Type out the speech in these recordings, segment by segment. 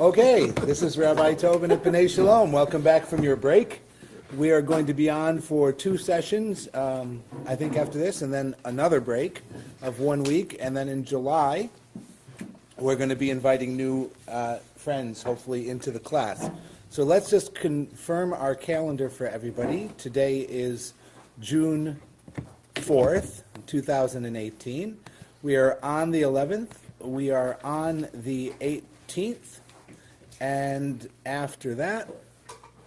Okay, this is Rabbi Tobin at B'nai Shalom. Welcome back from your break. We are going to be on for 2 sessions, I think after this, and then another break of 1 week. And then in July, we're going to be inviting new friends, hopefully, into the class. So let's just confirm our calendar for everybody. Today is June 4th, 2018. We are on the 11th. We are on the 18th. And after that,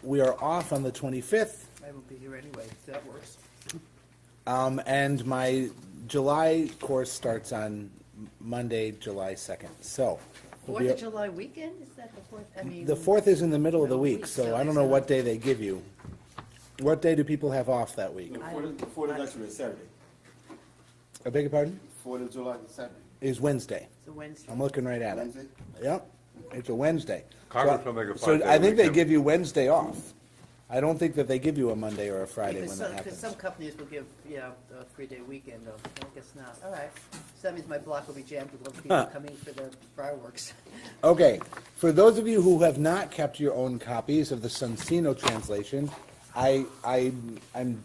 we are off on the 25th. I will be here anyway, so that works. And my July course starts on Monday, July 2nd. So, 4th of July weekend? Is that the 4th? I mean, the 4th is in the middle of the middle week, so I don't it's know not- what day they give you. What day do people have off that week? The 4th is actually a Saturday. I beg your pardon? 4th of July is Saturday. Is Wednesday. It's a Wednesday. I'm looking right at it. Wednesday? Yep, it's a Wednesday. Congress will make a So 5-day I think they weekend. give you Wednesday off. I don't think that they give you a Monday or a Friday Because when that because happens. some companies will give, a 3-day weekend, though. I guess not. All right. So that means my block will be jammed with those people coming for the fireworks. Okay, for those of you who have not kept your own copies of the Sonsino translation, I'm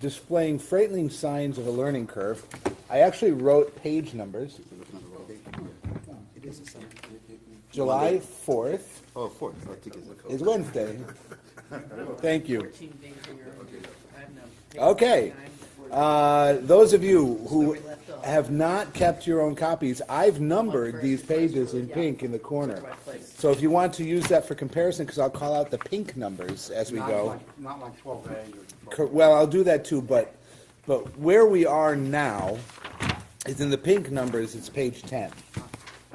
displaying frightening signs of a learning curve. I actually wrote page numbers. July 4th Oh, 4th. I think it's is Wednesday. Thank you. 14 days here. I have no. Okay. Those of you who have not kept your own copies, I've numbered these pages in pink in the corner. So if you want to use that for comparison, because I'll call out the pink numbers as we go. Not like 12A or 12. Well, I'll do that too, but where we are now is in the pink numbers, it's page 10.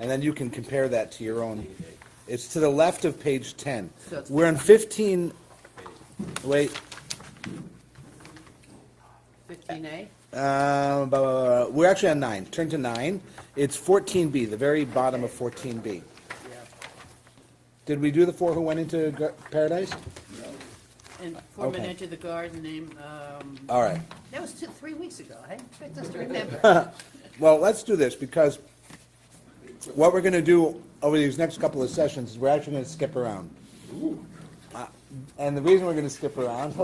And then you can compare that to your own. It's to the left of page 10. We're on 15, wait, 15A? we're actually on 9. Turn to 9. It's 14b, the very bottom of 14b. Yeah. Did we do the 4 who went into paradise? And 4 men Okay. entered the garden name, All right. that was 3 weeks ago. I expect us to remember. Well, let's do this, because what we're going to do over these next couple of sessions is we're actually going to skip around. And the reason we're going to skip around,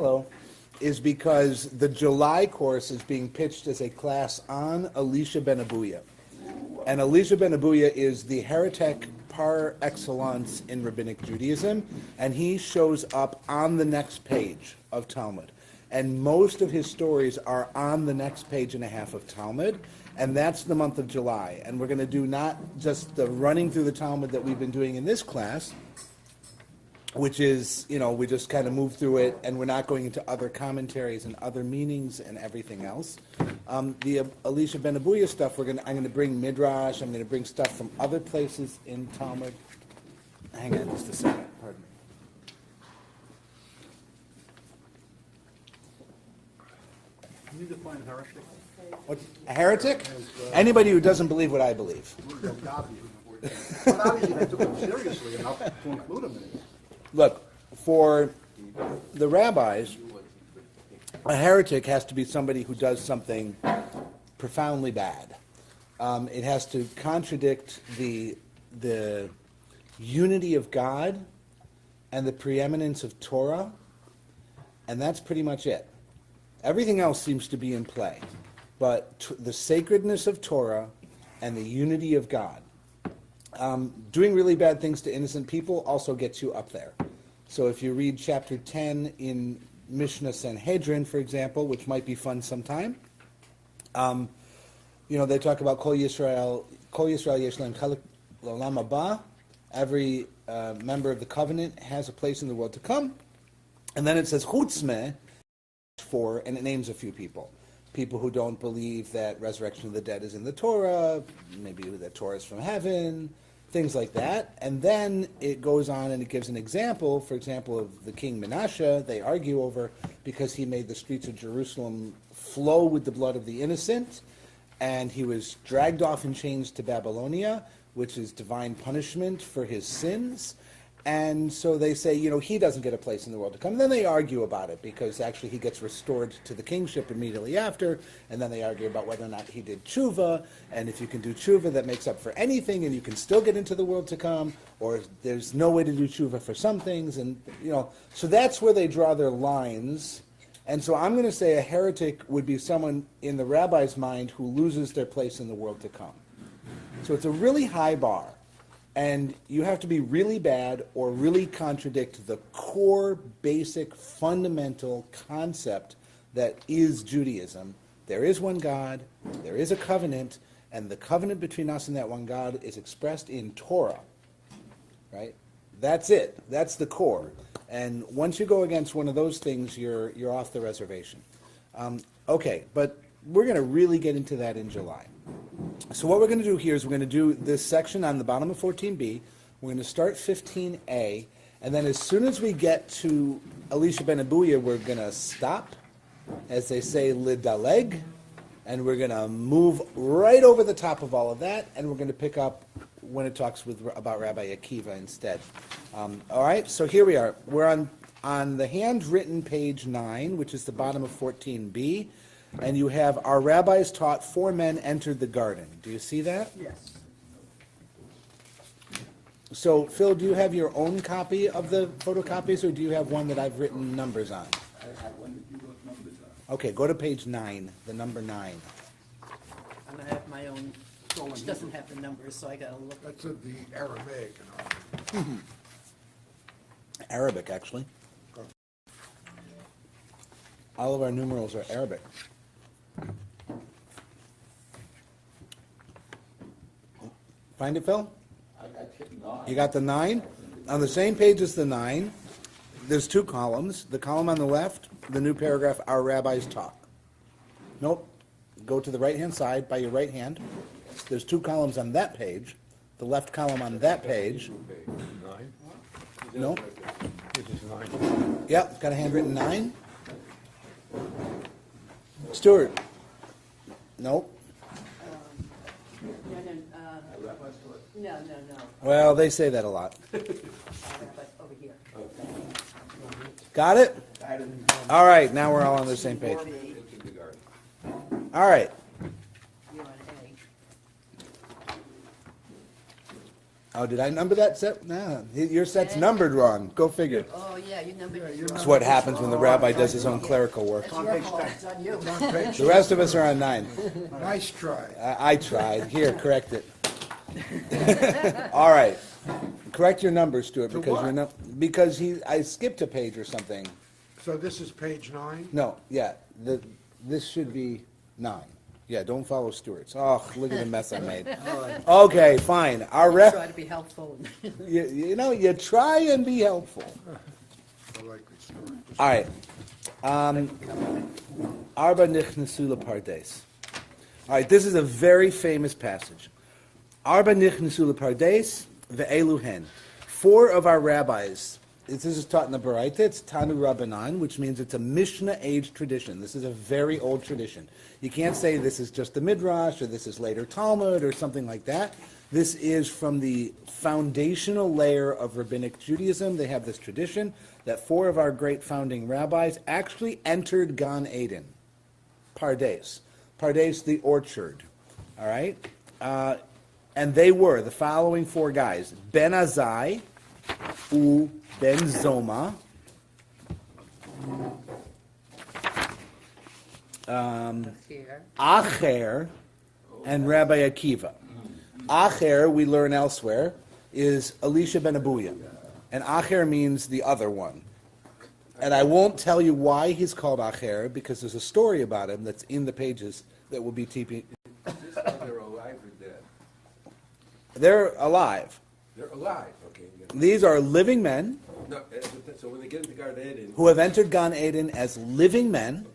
is because the July course is being pitched as a class on Elisha ben Abuya. And Elisha ben Abuya is the heretic par excellence in Rabbinic Judaism, and he shows up on the next page of Talmud. And most of his stories are on the next page and a half of Talmud, and that's the month of July. And we're going to do not just the running through the Talmud that we've been doing in this class, which is, we just kind of move through it, and we're not going into other commentaries and other meanings and everything else. The Elisha ben Abuya stuff, I'm going to bring Midrash, I'm going to bring stuff from other places in Talmud. Hang on just a second, pardon me. Can you define heretic? What's a heretic? Anybody who doesn't believe what I believe. But obviously they took him seriously enough to include him in it. Look, for the rabbis, a heretic has to be somebody who does something profoundly bad. It has to contradict the unity of God and the preeminence of Torah, and that's pretty much it. Everything else seems to be in play, but the sacredness of Torah and the unity of God. Doing really bad things to innocent people also gets you up there. So if you read chapter 10 in Mishnah Sanhedrin, for example, which might be fun sometime, they talk about Kol Yisrael Yesh Lahem Chelek L'Olam Haba. Every member of the covenant has a place in the world to come. And then it says Chutz Meh, and it names a few people. People who don't believe that resurrection of the dead is in the Torah, maybe that Torah is from heaven, things like that. And then it goes on and it gives an example, for example, of the king Menashe. They argue over because he made the streets of Jerusalem flow with the blood of the innocent, and he was dragged off in chains to Babylonia, which is divine punishment for his sins. And so they say, he doesn't get a place in the world to come. And then they argue about it because actually he gets restored to the kingship immediately after. And then they argue about whether or not he did tshuva. And if you can do tshuva, that makes up for anything, and you can still get into the world to come. Or there's no way to do tshuva for some things. And, so that's where they draw their lines. And so I'm going to say a heretic would be someone in the rabbi's mind who loses their place in the world to come. So it's a really high bar. And you have to be really bad or really contradict the core, basic, fundamental concept that is Judaism. There is one God, there is a covenant, and the covenant between us and that one God is expressed in Torah. Right? That's it. That's the core. And once you go against one of those things, you're off the reservation. Okay, but we're going to really get into that in July. So what we're going to do here is we're going to do this section on the bottom of 14b. We're going to start 15a, and then as soon as we get to Elisha ben Abuya, we're going to stop, as they say, lidaleg, and we're going to move right over the top of all of that, and we're going to pick up when it talks about Rabbi Akiva instead. All right, so here we are. We're on the handwritten page 9, which is the bottom of 14b. And you have, our rabbis taught 4 men entered the garden. Do you see that? Yes. So, Phil, do you have your own copy of the photocopies, or do you have one that I've written numbers on? I have one that you wrote numbers on. Okay, go to page 9, the number 9. I'm gonna have my own, which doesn't have the numbers, so I gotta look. That's the Aramaic and all. Arabic, actually. All of our numerals are Arabic. Find it, Phil? You got the 9? On the same page as the 9, there's 2 columns. The column on the left, the new paragraph, our rabbis taught. Nope. Go to the right-hand side by your right hand. There's 2 columns on that page. The left column on that page. 9? No? This is 9. Yep, it's got a handwritten 9. Stuart? Nope. No. Well, they say that a lot. But over here. Got it? All right, now we're all on the same page. All right. You're on A. Oh, did I number that set? No, your set's numbered wrong. Go figure. Oh, yeah, you numbered it. That's what happens when the rabbi does his own clerical work. That's your fault, it's on you. The rest of us are on 9. Nice try. I tried. Here, correct it. All right. Correct your numbers, Stuart, because I skipped a page or something. So this is page 9? No, yeah. This should be 9. Yeah, don't follow Stuart's. Oh, look at the mess I made. Okay, fine. Our Try to be helpful. you try and be helpful. I like this story. All right. Arba nichnesu lepardes. All right, this is a very famous passage. Arba nichnesu lepardes ve'elu hen. 4 of our rabbis. This is taught in the Baraita. It's Tanu Rabbanan, which means it's a Mishnah-age tradition. This is a very old tradition. You can't say this is just the Midrash or this is later Talmud or something like that. This is from the foundational layer of Rabbinic Judaism. They have this tradition that 4 of our great founding rabbis actually entered Gan Eden, Pardes. Pardes, the orchard. All right? And they were the following 4 guys. Ben Azai, U Ben Zoma, Here. Acher, and Rabbi Akiva. Acher, we learn elsewhere, is Elisha ben Abuya. And Acher means the other one. And I won't tell you why he's called Acher, because there's a story about him that's in the pages that will be TP. They're alive or dead? They're alive. They're alive, okay. These are living men No, so when they get into Garden Eden, who have entered Gan Eden as living men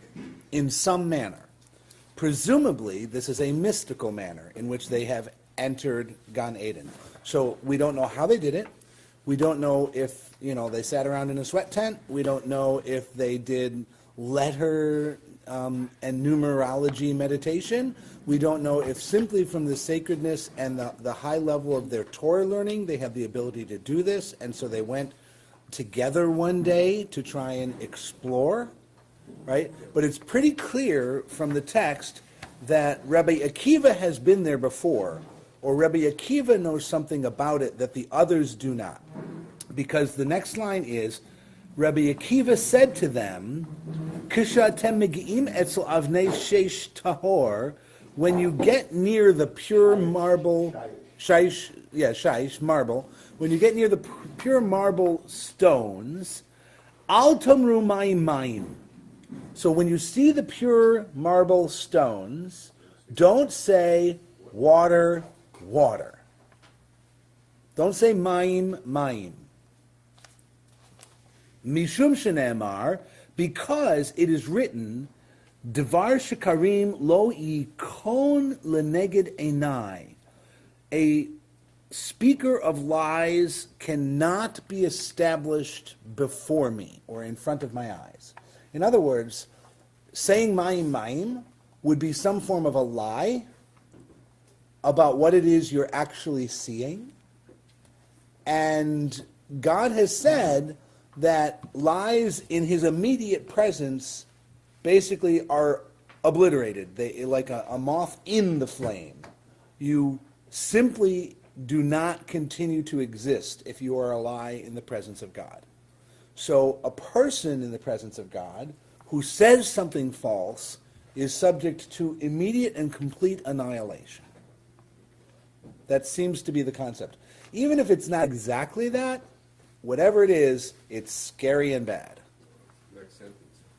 in some manner. Presumably, this is a mystical manner in which they have entered Gan Eden. So we don't know how they did it. We don't know if, they sat around in a sweat tent. We don't know if they did letter and numerology meditation. We don't know if simply from the sacredness and the high level of their Torah learning, they have the ability to do this, and so they went together one day to try and explore, right? But it's pretty clear from the text that Rabbi Akiva has been there before, or Rabbi Akiva knows something about it that the others do not. Because the next line is, Rabbi Akiva said to them, Kishatem megi'im etzel avnei sheish tahor, when you get near the pure marble, shaish, marble, when you get near the pure marble stones, al tamru mayim. So when you see the pure marble stones, don't say water, water. Don't say mayim, mayim. Mishum shenemar, because it is written, Devar shekarim lo yikon leneged einai. A speaker of lies cannot be established before me or in front of my eyes. In other words, saying mayim mayim would be some form of a lie about what it is you're actually seeing. And God has said that lies in his immediate presence basically are obliterated. They like a moth in the flame. You simply do not continue to exist if you are a lie in the presence of God. So a person in the presence of God who says something false is subject to immediate and complete annihilation. That seems to be the concept. Even if it's not exactly that, whatever it is, it's scary and bad. Next sentence.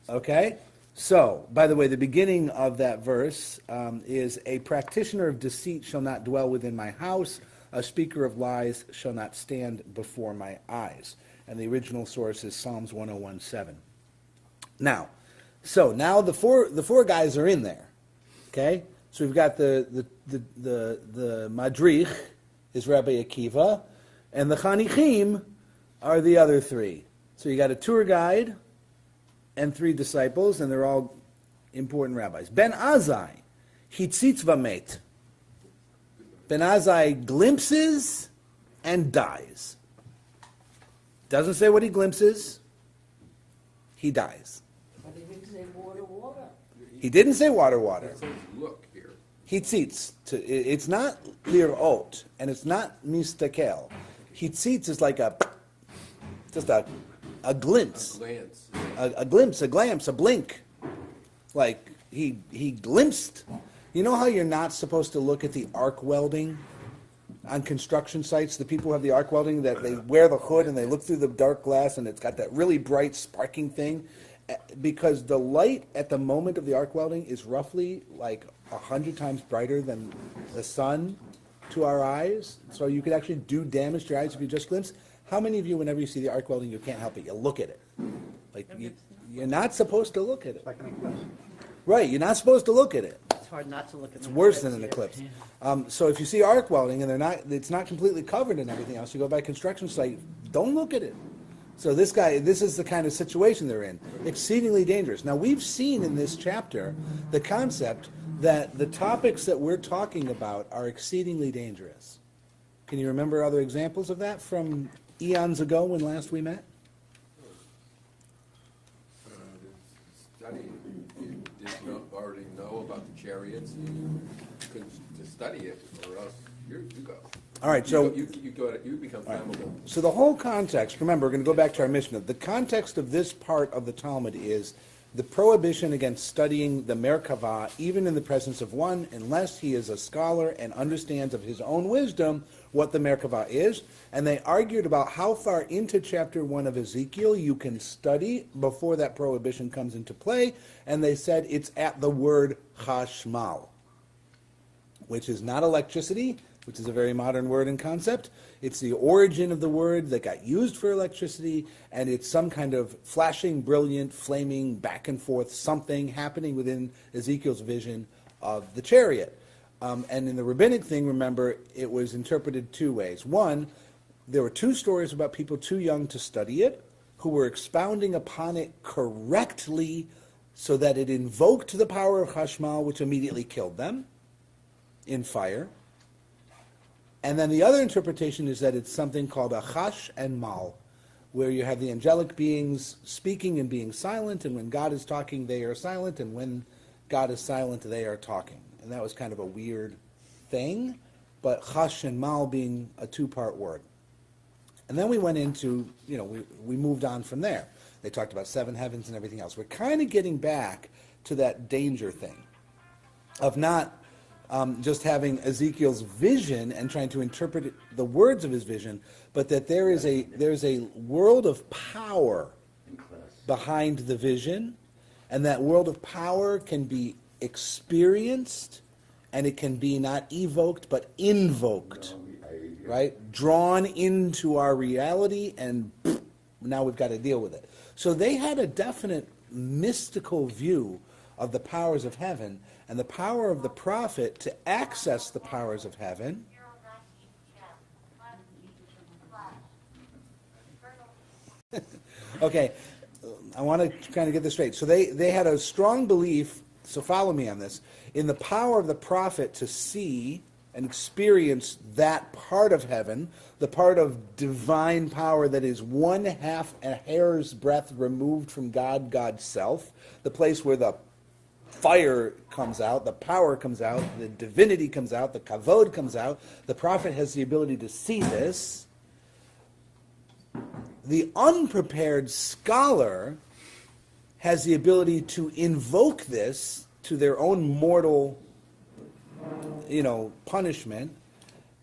Okay? So, by the way, the beginning of that verse is, a practitioner of deceit shall not dwell within my house, a speaker of lies shall not stand before my eyes. And the original source is Psalms 101:7. Now the four guys are in there. Okay? So we've got the Madrich is Rabbi Akiva, and the Chanichim are the other three. So you got a tour guide and three disciples, and they're all important rabbis. Ben Azai, hitzitz vamet. Ben Azai glimpses and dies. Doesn't say what he glimpses. He dies. But he didn't say water, water. He didn't say water, water. It says look here. Hitzitz. It's not lirot, and it's not mistakel. Hitzitz is like just a glimpse. Glance. A glimpse, a glance, a blink. Like he glimpsed. You know how you're not supposed to look at the arc welding on construction sites? The people who have the arc welding, that they wear the hood and they look through the dark glass and it's got that really bright sparking thing. Because the light at the moment of the arc welding is roughly like 100 times brighter than the sun to our eyes. So you could actually do damage to your eyes if you just glimpse. How many of you, whenever you see the arc welding, you can't help it? You look at it. Like you're not supposed to look at it. Like an eclipse. Right, you're not supposed to look at it. It's hard not to look at It's them. worse than an eclipse. So if you see arc welding and it's not completely covered in everything else, you go by a construction site, don't look at it. So this is the kind of situation they're in. Exceedingly dangerous. Now we've seen in this chapter the concept that the topics that we're talking about are exceedingly dangerous. Can you remember other examples of that from eons ago when last we met? Study. You didn't already know about the chariots. You couldn't to study it, or else you go. All right, so You become flammable. So the whole context, remember, we're going to go back to our Mishnah. The context of this part of the Talmud is the prohibition against studying the Merkavah, even in the presence of one, unless he is a scholar and understands of his own wisdom what the Merkavah is. And they argued about how far into chapter 1 of Ezekiel you can study before that prohibition comes into play. And they said it's at the word chashmal, which is not electricity, which is a very modern word and concept. It's the origin of the word that got used for electricity, and it's some kind of flashing, brilliant, flaming, back and forth something happening within Ezekiel's vision of the chariot. And in the rabbinic thing, remember, it was interpreted two ways. One, there were two stories about people too young to study it, who were expounding upon it correctly so that it invoked the power of Chashmal, which immediately killed them in fire. And then the other interpretation is that it's something called a Chash and Mal, where you have the angelic beings speaking and being silent, and when God is talking, they are silent, and when God is silent, they are talking. And that was kind of a weird thing, but Chash and Mal being a two-part word. And then we went into, we moved on from there. They talked about seven heavens and everything else. We're kind of getting back to that danger thing of not just having Ezekiel's vision and trying to interpret the words of his vision, but that there's a world of power behind the vision, and that world of power can be experienced, and it can be not evoked but invoked, right? Drawn into our reality, and now we've got to deal with it. So they had a definite mystical view of the powers of heaven, and the power of the prophet to access the powers of heaven okay, I want to kind of get this straight. So they had a strong belief, so follow me on this, in the power of the prophet to see and experience that part of heaven, the part of divine power that is one half a hair's breadth removed from God, God's self, the place where the fire comes out, the power comes out, the divinity comes out, the kavod comes out. The prophet has the ability to see this. The unprepared scholar has the ability to invoke this to their own mortal, punishment.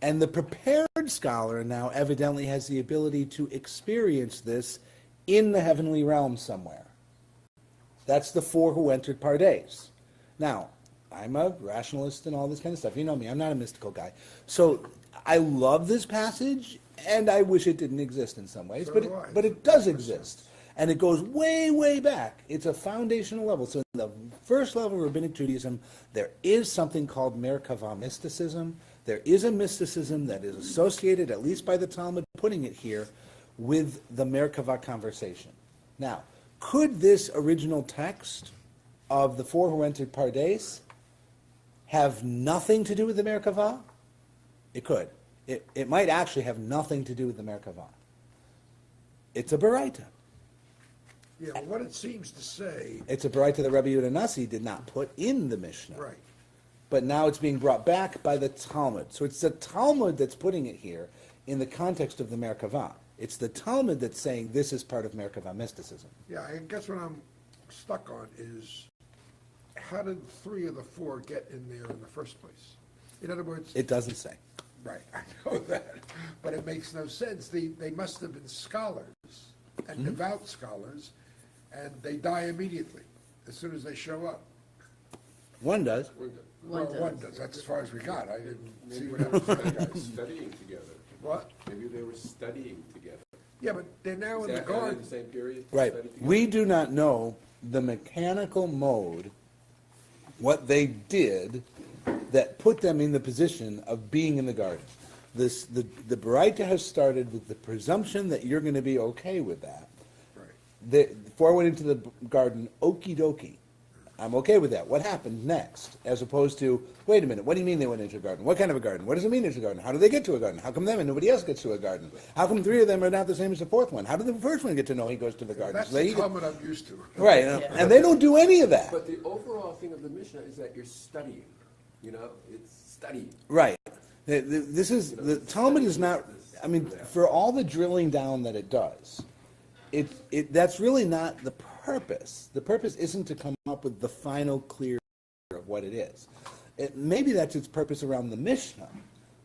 And the prepared scholar now evidently has the ability to experience this in the heavenly realm somewhere. That's the four who entered Pardes. Now, I'm a rationalist and all this kind of stuff. You know me, I'm not a mystical guy. So I love this passage, and I wish it didn't exist in some ways, So but do I. but it does exist. And it goes way, way back. It's a foundational level. So in the first level of Rabbinic Judaism, there is something called Merkavah mysticism. There is a mysticism that is associated, at least by the Talmud putting it here, with the Merkavah conversation. Now, could this original text of the four who entered Pardes have nothing to do with the Merkavah? It could. It might actually have nothing to do with the Merkavah. It's a Baraita. Yeah, well, what it seems to say, It's a Baraita that Rabbi Yehuda Nasi did not put in the Mishnah. right, But now it's being brought back by the Talmud. So it's the Talmud that's putting it here in the context of the Merkavah. It's the Talmud that's saying this is part of Merkavah mysticism. yeah, I guess what I'm stuck on is, how did three of the four get in there in the first place? In other words, It doesn't say. right, I know that, but it makes no sense. They must have been scholars and devout scholars, and they die immediately as soon as they show up. One does. One Well, does. That's as far as we got. I didn't see Maybe what they happened to the were guys. studying together. What? Maybe they were studying together. Yeah, but they're now in Is the that garden. in the same period? Right. Studied together? We do not know the mechanical mode, what they did that put them in the position of being in the garden. The Baraita has started with the presumption that you're going to be okay with that. Right. The four went into the garden, okie dokie. I'm okay with that. What happened next? As opposed to, wait a minute, what do you mean they went into a garden? What kind of a garden? What does it mean into a garden? How do they get to a garden? How come them and nobody else gets to a garden? How come three of them are not the same as the fourth one? How did the first one get to know he goes to the garden? That's So they- the Talmud I'm used to. right, and they don't do any of that. But the overall thing of the Mishnah is that you're studying. It's studying. Right. This is, the Talmud is not, I mean, for all the drilling down that it does, that's really not the purpose. The purpose isn't to come up with the final clear of what it is. Maybe that's its purpose around the Mishnah,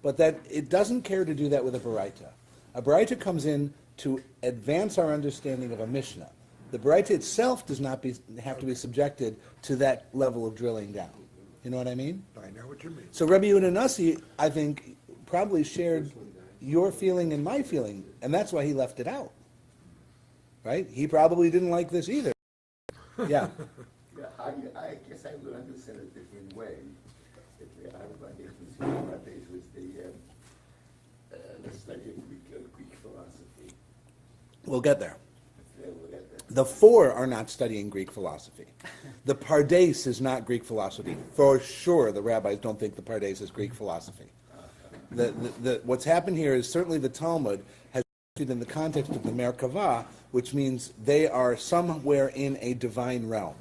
but that it doesn't care to do that with a Baraita. A Baraita comes in to advance our understanding of a Mishnah. The Baraita itself does not have to be subjected to that level of drilling down. You know what I mean? I know what you mean. So Rabbi Yehuda Nasi, I think, probably shared your feeling and my feeling, and that's why he left it out. Right? He probably didn't like this either. Yeah. Yeah, I guess I will understand a different way. If everybody nowadays was the study of Greek philosophy. We'll get there. We'll get that. The four are not studying Greek philosophy. The Pardes is not Greek philosophy. For sure, the rabbis don't think the Pardes is Greek philosophy. What's happened here is certainly the Talmud has acted in the context of the Merkavah, which means they are somewhere in a divine realm.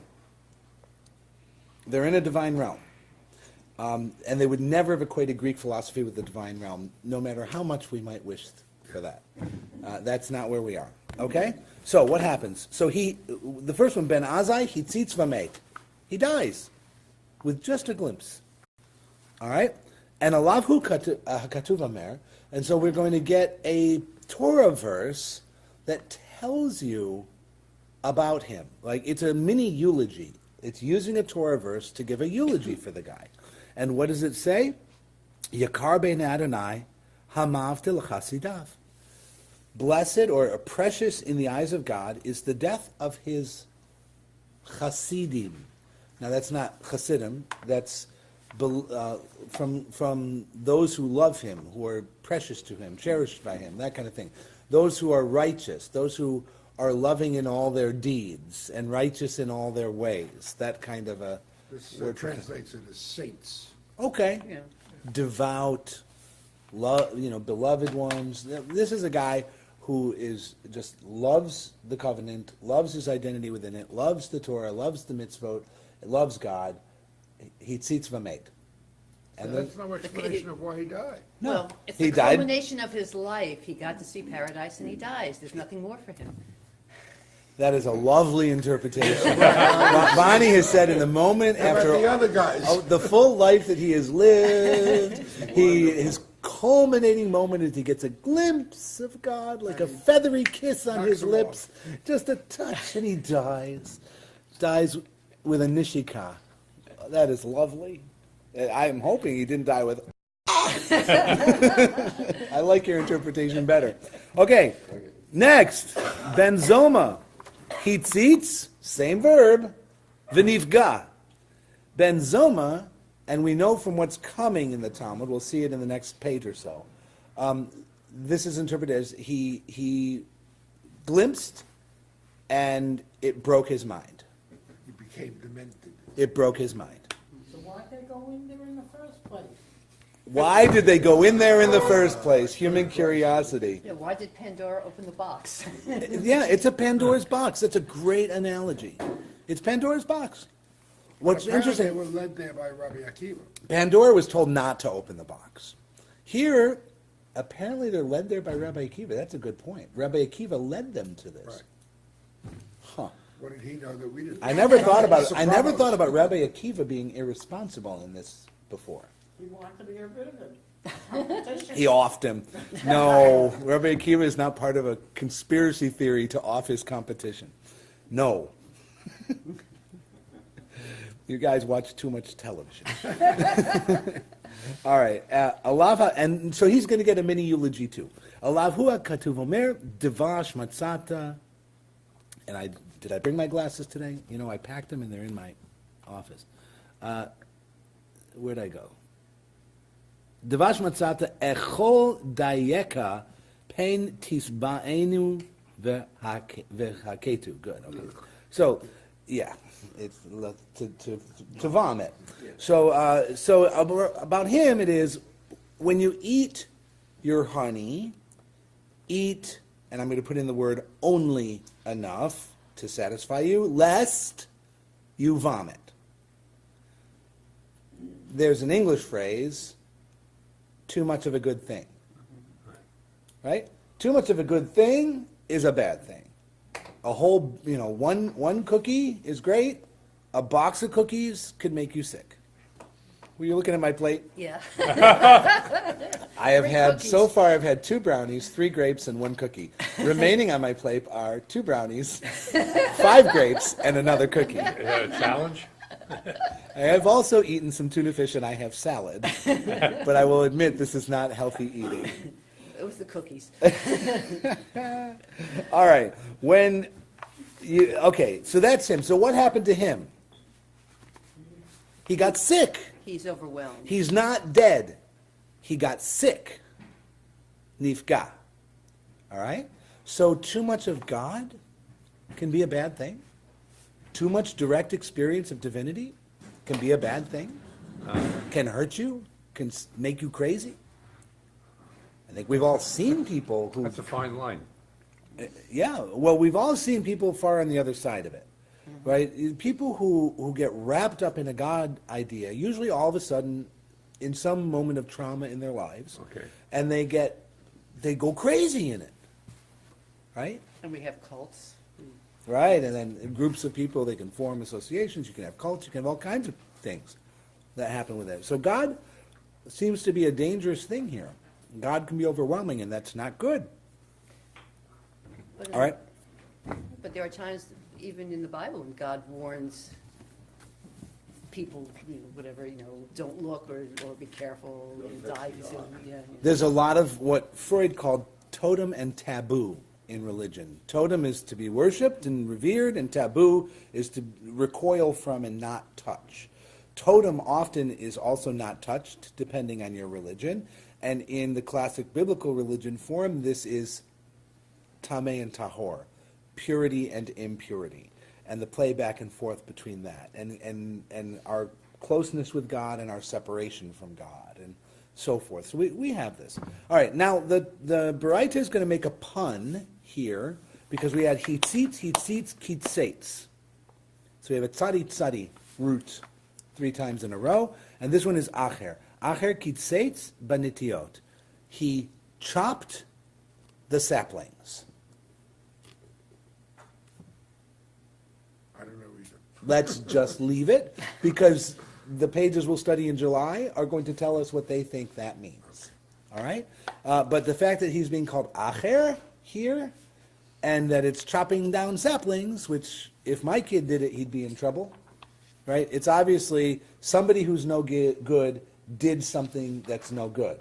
They're in a divine realm. And they would never have equated Greek philosophy with the divine realm, no matter how much we might wish for that. That's not where we are. Okay? So what happens? So the first one, Ben Azai, he tzitz v'met. He dies with just a glimpse. All right? And alavhu katuv amer. And so we're going to get a Torah verse that tells you about him. Like, it's a mini eulogy. It's using a Torah verse to give a eulogy for the guy. And what does it say? Yakar ben Adonai hamavtil chasidav. Blessed or precious in the eyes of God is the death of his chasidim. Now that's not chasidim. That's from those who love him, who are precious to him, cherished by him, that kind of thing. Those who are righteous, those who are loving in all their deeds and righteous in all their ways. That kind of a This translates it as saints. okay, Yeah. devout, beloved ones. This is a guy who is just loves the covenant, loves his identity within it, loves the Torah, loves the mitzvot, loves God. He tzitz v'met. And That's no explanation of why he died. No, Well, it's he the died. culmination of his life. He got to see paradise and he dies. There's nothing more for him. That is a lovely interpretation. Bonnie has said in the moment How about after the other guys? the full life that he has lived, his culminating moment is he gets a glimpse of God, like a feathery kiss on Knocks his him lips, just a touch, and he dies. Dies with a nishika. That is lovely. I'm hoping he didn't die with... I like your interpretation better. Okay, next, benzoma. Hitzitz, same verb, v'nifga. Benzoma, and we know from what's coming in the Talmud, we'll see it in the next page or so. This is interpreted as he glimpsed and it broke his mind. He became demented. It broke his mind. So why'd they go in there in the first place? Why did they go in there in the first place? Human curiosity. Yeah, why did Pandora open the box? Yeah, it's a Pandora's box. That's a great analogy. It's Pandora's box. What's Apparently interesting, they were led there by Rabbi Akiva. Pandora was told not to open the box. Here, apparently they're led there by Rabbi Akiva. That's a good point. Rabbi Akiva led them to this. Right. Huh. What did he know that we didn't? I never thought about it. I never Sopranos. thought about Rabbi Akiva being irresponsible in this before. He wanted to get rid of it. Competition. He offed him. No, Rabbi Akiva is not part of a conspiracy theory to off his competition. No. You guys watch too much television. All right. Alava, and so he's going to get a mini eulogy too. Alavhua katuv omer devash matzata. And did I bring my glasses today? You know, I packed them and they're in my office. Where'd I go? Devash matzata echol dayeka pen tisbaenu v'haketu. Good. Okay. So, yeah, it's to vomit. So about him, it is when you eat your honey, eat, and I'm going to put in the word only enough to satisfy you, lest you vomit. There's an English phrase, too much of a good thing. Right? Too much of a good thing is a bad thing. A whole, one cookie is great. A box of cookies could make you sick. Were you looking at my plate? Yeah. I have had, cookies. so far I've had 2 brownies, 3 grapes, and 1 cookie. Remaining on my plate are 2 brownies, 5 grapes, and another cookie. Challenge? I have also eaten some tuna fish and I have salad, but I will admit this is not healthy eating. It was the cookies. All right, so that's him. So what happened to him? He got sick. He's overwhelmed. He's not dead. He got sick. Nifga. All right? So too much of God can be a bad thing. Too much direct experience of divinity can be a bad thing. Can hurt you, can make you crazy. I think we've all seen people who... That's a fine line. Yeah, well, we've all seen people far on the other side of it, right? People who get wrapped up in a God idea, usually all of a sudden, in some moment of trauma in their lives, Okay. and they go crazy in it, right? And we have cults. Right, and then in groups of people, they can form associations, you can have cults, you can have all kinds of things that happen with it. So God seems to be a dangerous thing here. God can be overwhelming, and that's not good. But, All right? But there are times, even in the Bible, when God warns people, whatever, don't look or be careful, you'll die. Yeah. There's a lot of what Freud called totem and taboo in religion. Totem is to be worshipped and revered, and taboo is to recoil from and not touch. Totem often is also not touched, depending on your religion. And in the classic biblical religion form, this is tameh and tahor, purity and impurity, and the play back and forth between that, and our closeness with God and our separation from God, and so forth. So we have this. All right, now the Baraita is going to make a pun here, because we had hitzitz, kitzetz. So we have a tzadi root 3 times in a row, and this one is acher. Acher kitzetz banitiot. He chopped the saplings. I don't know either. Let's just leave it, because the pages we'll study in July are going to tell us what they think that means. All right? But the fact that he's being called acher here, and that it's chopping down saplings, which if my kid did it, he'd be in trouble. Right? It's obviously somebody who's no good did something that's no good.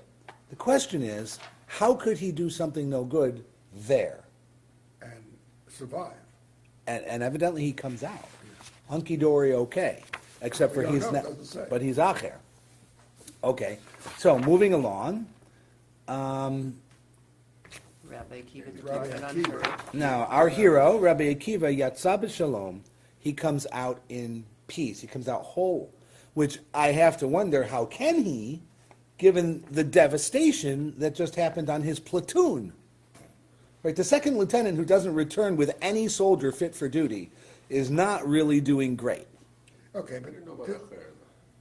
The question is, how could he do something no good there? And survive. And evidently he comes out hunky-dory okay, except for We don't he's know, not, doesn't say. but he's acher. Okay, so moving along. Rabbi Akiva, Rabbi the Akiva. unheard. Now, our hero, Rabbi Akiva, Yatsa b'Shalom, he comes out in peace. He comes out whole, which I have to wonder, how can he, given the devastation that just happened on his platoon? Right, the second lieutenant who doesn't return with any soldier fit for duty is not really doing great. Okay, I don't know but about that fair,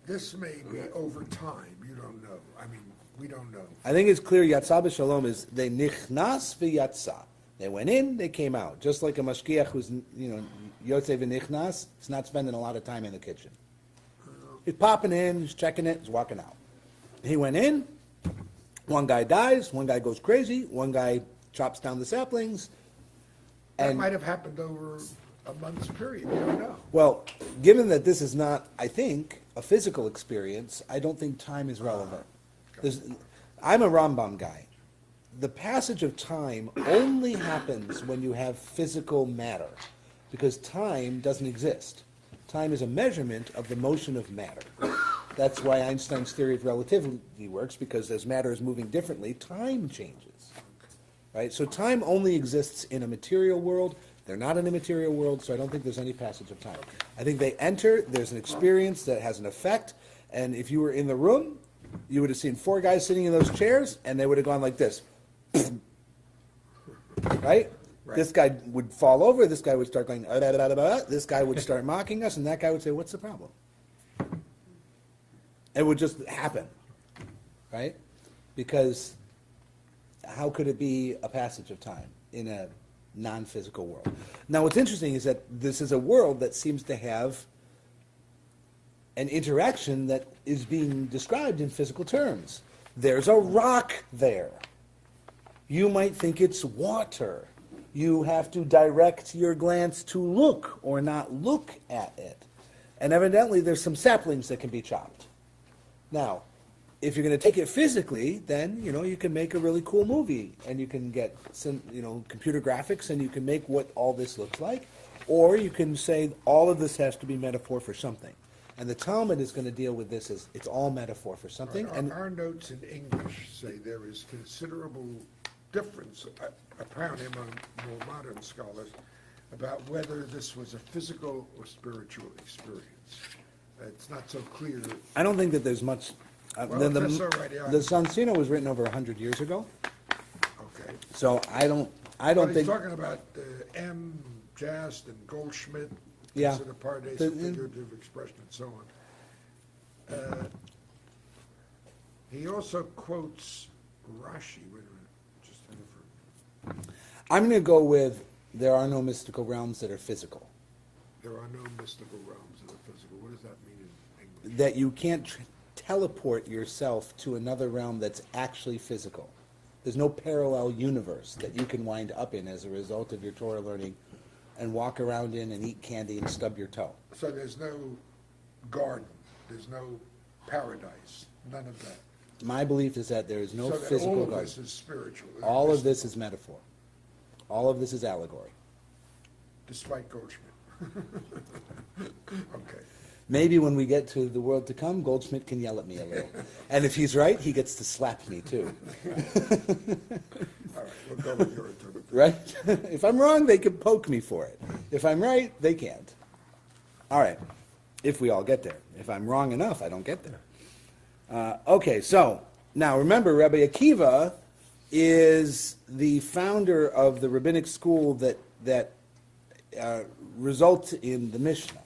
this may be over time, you don't know. I mean, we don't know. I think it's clear Yatsa b'Shalom is they nichnas v'yatsa. They went in, they came out. Just like a mashgiach who's, yotze v'nichnas, is not spending a lot of time in the kitchen. He's popping in, he's checking it, he's walking out. He went in, one guy dies, one guy goes crazy, one guy chops down the saplings. That And, might have happened over a month's period, you don't know. well, given that this is not, I think, a physical experience, I don't think time is relevant. I'm a Rambam guy. The passage of time only happens when you have physical matter, because time doesn't exist. Time is a measurement of the motion of matter. That's why Einstein's theory of relativity works, because as matter is moving differently, time changes. Right? So time only exists in a material world. They're not in a material world, so I don't think there's any passage of time. I think they enter, there's an experience that has an effect, and if you were in the room, you would have seen 4 guys sitting in those chairs, and they would have gone like this. Right? This guy would fall over, this guy would start going, this guy would start mocking us, and that guy would say, what's the problem? It would just happen. Right? Because how could it be a passage of time in a non-physical world? Now, what's interesting is that this is a world that seems to have an interaction that is being described in physical terms. There's a rock there. You might think it's water. You have to direct your glance to look or not look at it. And evidently there's some saplings that can be chopped. Now, if you're going to take it physically, then, you can make a really cool movie, and you can get some, computer graphics, and you can make what all this looks like, or you can say all of this has to be metaphor for something. And the Talmud is going to deal with this as it's all metaphor for something. And Our notes in English say there is considerable difference, apparently among more modern scholars, about whether this was a physical or spiritual experience. It's not so clear. I don't think that there's much. Well, if that's already on- the Sonsino was written over 100 years ago, Okay. so I don't But he's think. talking about M. Jast and Goldschmidt. Yeah. Consider pardes The- of figurative expression and so on. He also quotes Rashi. Wait a minute. Just a minute. I'm going to go with there are no mystical realms that are physical. There are no mystical realms that are physical. What does that mean in English? That you can't teleport yourself to another realm that's actually physical. There's no parallel universe that you can wind up in as a result of your Torah learning and walk around in and eat candy and stub your toe. So there's no garden. There's no paradise. None of that. My belief is that there is no So that physical all of garden. this is spiritual. All of this is metaphor. All of this is allegory. Despite Goldschmidt. Okay. Maybe when we get to the world to come, Goldschmidt can yell at me a little. And if he's right, he gets to slap me too. All right, we'll go with your interpretation. Right? If I'm wrong, they can poke me for it. If I'm right, they can't. All right. If we all get there. If I'm wrong enough, I don't get there. Okay, so now remember, Rabbi Akiva is the founder of the rabbinic school that results in the Mishnah.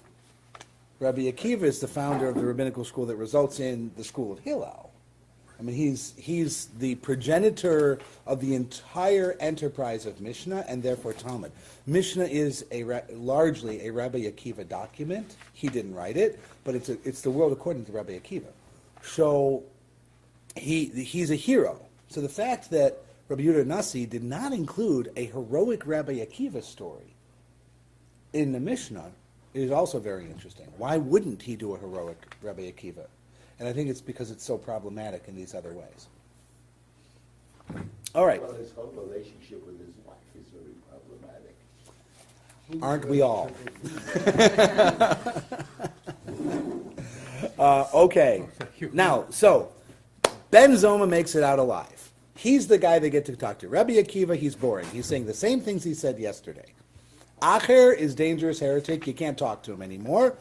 Rabbi Akiva is the founder of the rabbinical school that results in the school of Hillel. I mean, he's the progenitor of the entire enterprise of Mishnah and therefore Talmud. Mishnah is largely a Rabbi Akiva document. He didn't write it, but it's the world according to Rabbi Akiva. So he's a hero. So the fact that Rabbi Yehuda Nasi did not include a heroic Rabbi Akiva story in the Mishnah is also very interesting. Why wouldn't he do a heroic Rabbi Akiva? And I think it's because it's so problematic in these other ways. All right. Well, his whole relationship with his wife is very problematic. Aren't we all? Okay. Now, so Ben Zoma makes it out alive. He's the guy they get to talk to. Rabbi Akiva, he's boring. He's saying the same things he said yesterday. Acher is dangerous heretic. You can't talk to him anymore.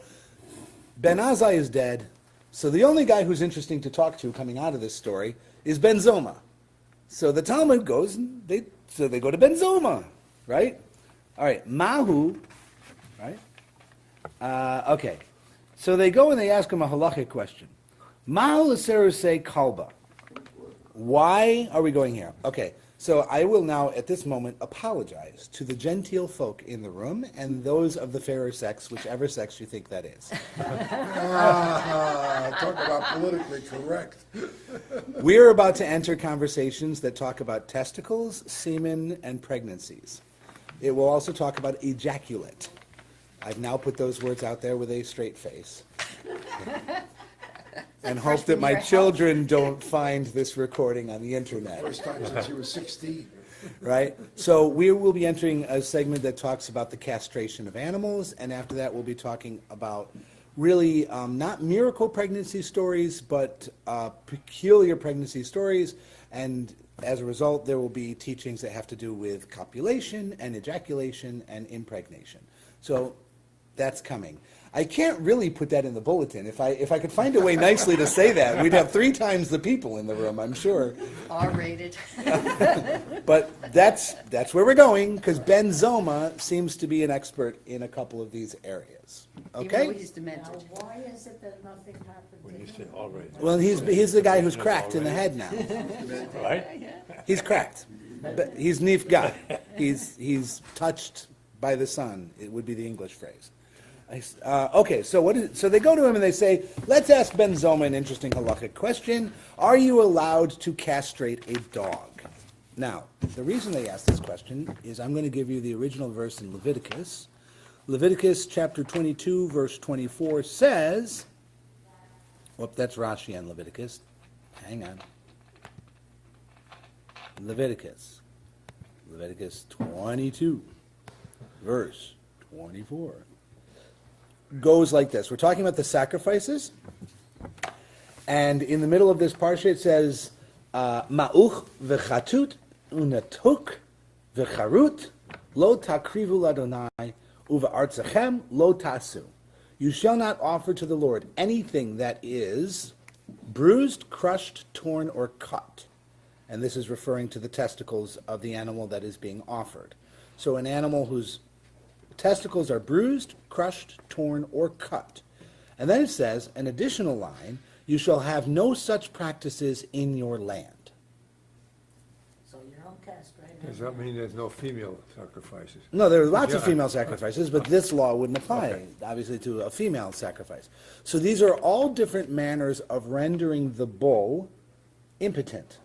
Ben Azai is dead. So the only guy who's interesting to talk to coming out of this story is Ben Zoma. So the Talmud goes, and they go to Ben Zoma, right? All right, Mahu, right? Okay, so they go and they ask him a halachic question. Mahu l'seru say kalba. Why are we going here? Okay, so I will now, at this moment, apologize to the genteel folk in the room and those of the fairer sex, whichever sex you think that is. Talk about politically correct. We're about to enter conversations that talk about testicles, semen, and pregnancies. It will also talk about ejaculate. I've now put those words out there with a straight face. And hope that my children don't find this recording on the internet. First time since you were 16. Right? So we will be entering a segment that talks about the castration of animals, and after that we'll be talking about really not miracle pregnancy stories, but peculiar pregnancy stories, and as a result there will be teachings that have to do with copulation and ejaculation and impregnation. So that's coming. I can't really put that in the bulletin. If I could find a way nicely to say that, we'd have 3 times the people in the room, I'm sure. R-rated. But that's where we're going, because Ben Zoma seems to be an expert in a couple of these areas. Even though Okay? he's Now, demented. why is it that nothing happened to him? Well, he's the guy who's cracked in the head now. He's cracked. But he's nifga. He's touched by the sun. It would be the English phrase. Okay, so they go to him and they say, let's ask Ben Zoma an interesting halachic question. Are you allowed to castrate a dog? Now, the reason they ask this question is I'm going to give you the original verse in Leviticus. Leviticus chapter 22, verse 24 says, that's Rashi on Leviticus. Hang on. Leviticus 22, verse 24. Goes like this. We're talking about the sacrifices, and in the middle of this parsha it says, Ma'uch v'chatut unatuk v'charut Lo takrivu ladonai uva artzachem lo tasu. You shall not offer to the Lord anything that is bruised, crushed, torn, or cut. And this is referring to the testicles of the animal that is being offered. So an animal whose testicles are bruised, crushed, torn, or cut. And then it says, an additional line, you shall have no such practices in your land. So you don't castrate Does that mean there's no female sacrifices? No, there are lots of Yeah. female sacrifices, but this law wouldn't apply, Okay. obviously, to a female sacrifice. So these are all different manners of rendering the bull impotent.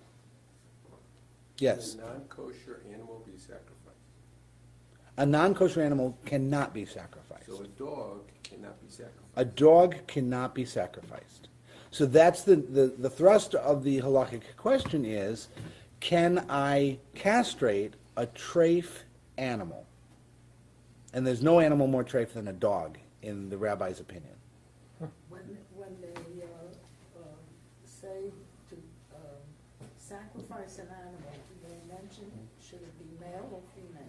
Yes, Can a non-kosher animal be sacrificed? a non-kosher animal cannot be sacrificed. So a dog cannot be sacrificed. A dog cannot be sacrificed. So that's the thrust of the halakhic question is, can I castrate a treif animal? And there's no animal more treif than a dog, in the rabbi's opinion. When they say to sacrifice an animal, do they mention, should it be male or female?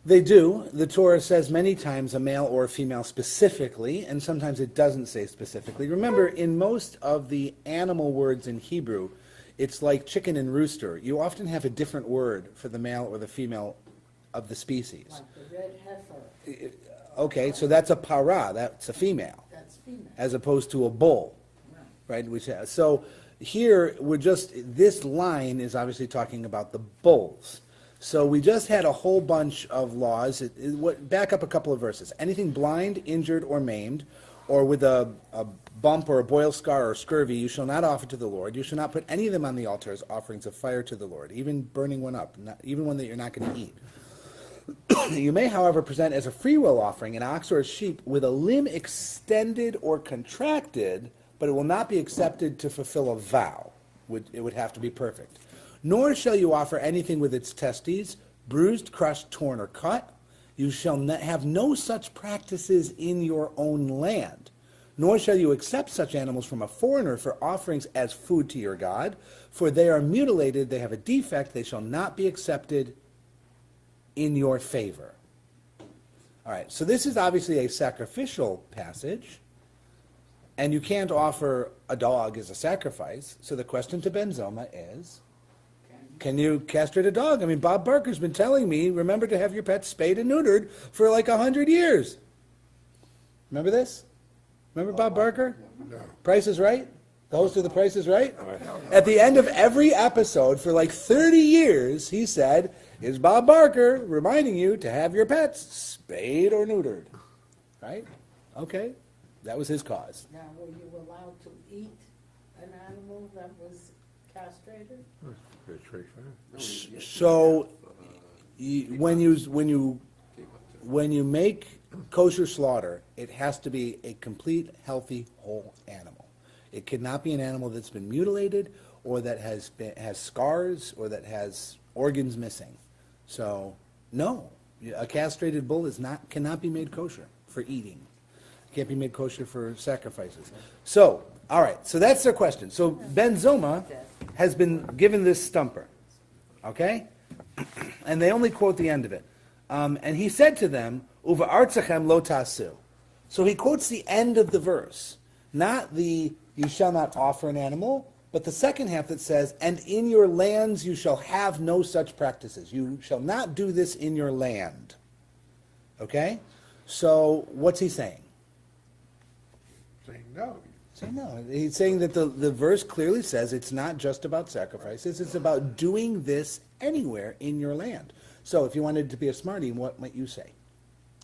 They do. The Torah says many times a male or a female specifically, and sometimes it doesn't say specifically. Remember, in most of the animal words in Hebrew, it's like chicken and rooster. You often have a different word for the male or the female of the species. Like the red heifer, Okay, so that's a para, that's a female, that's female. as opposed to a bull, Right. right? So here, this line is obviously talking about the bulls. So we just had a whole bunch of laws. Back up a couple of verses. Anything blind, injured, or maimed, or with a bump or a boil scar or scurvy, you shall not offer to the Lord. You shall not put any of them on the altar as offerings of fire to the Lord, even burning one up, even one that you're not going to eat. You may, however, present as a freewill offering an ox or a sheep with a limb extended or contracted, but it will not be accepted to fulfill a vow. It would have to be perfect. Nor shall you offer anything with its testes, bruised, crushed, torn, or cut. You shall have no such practices in your own land. Nor shall you accept such animals from a foreigner for offerings as food to your God, for they are mutilated, they have a defect, they shall not be accepted in your favor. All right, so this is obviously a sacrificial passage, and you can't offer a dog as a sacrifice. So the question to Ben Zoma is, can you castrate a dog? I mean, Bob Barker's been telling me, remember to have your pets spayed and neutered for like 100 years. Remember this? Remember Bob Barker? No. Price is Right? The host of The Price is Right? At the end of every episode for like 30 years, he said, is Bob Barker reminding you to have your pets spayed or neutered? Right? Okay. That was his cause. Now, were you allowed to eat an animal that was castrated? Good trick, huh? So when you make kosher slaughter, it has to be a complete, healthy, whole animal. It cannot be an animal that's been mutilated or that has scars or that has organs missing. So no, a castrated bull cannot be made kosher for eating. It can't be made kosher for sacrifices. So, all right, so that's their question. So Ben Zoma has been given this stumper, okay? And they only quote the end of it. And he said to them, Uva artzachem lo tasu. So he quotes the end of the verse, not the you shall not offer an animal, but the second half that says, and in your lands you shall have no such practices. You shall not do this in your land. Okay? So what's he saying? Saying no. Saying no. He's saying that the verse clearly says it's not just about sacrifices, it's about doing this anywhere in your land. So if you wanted to be a smarty, what might you say?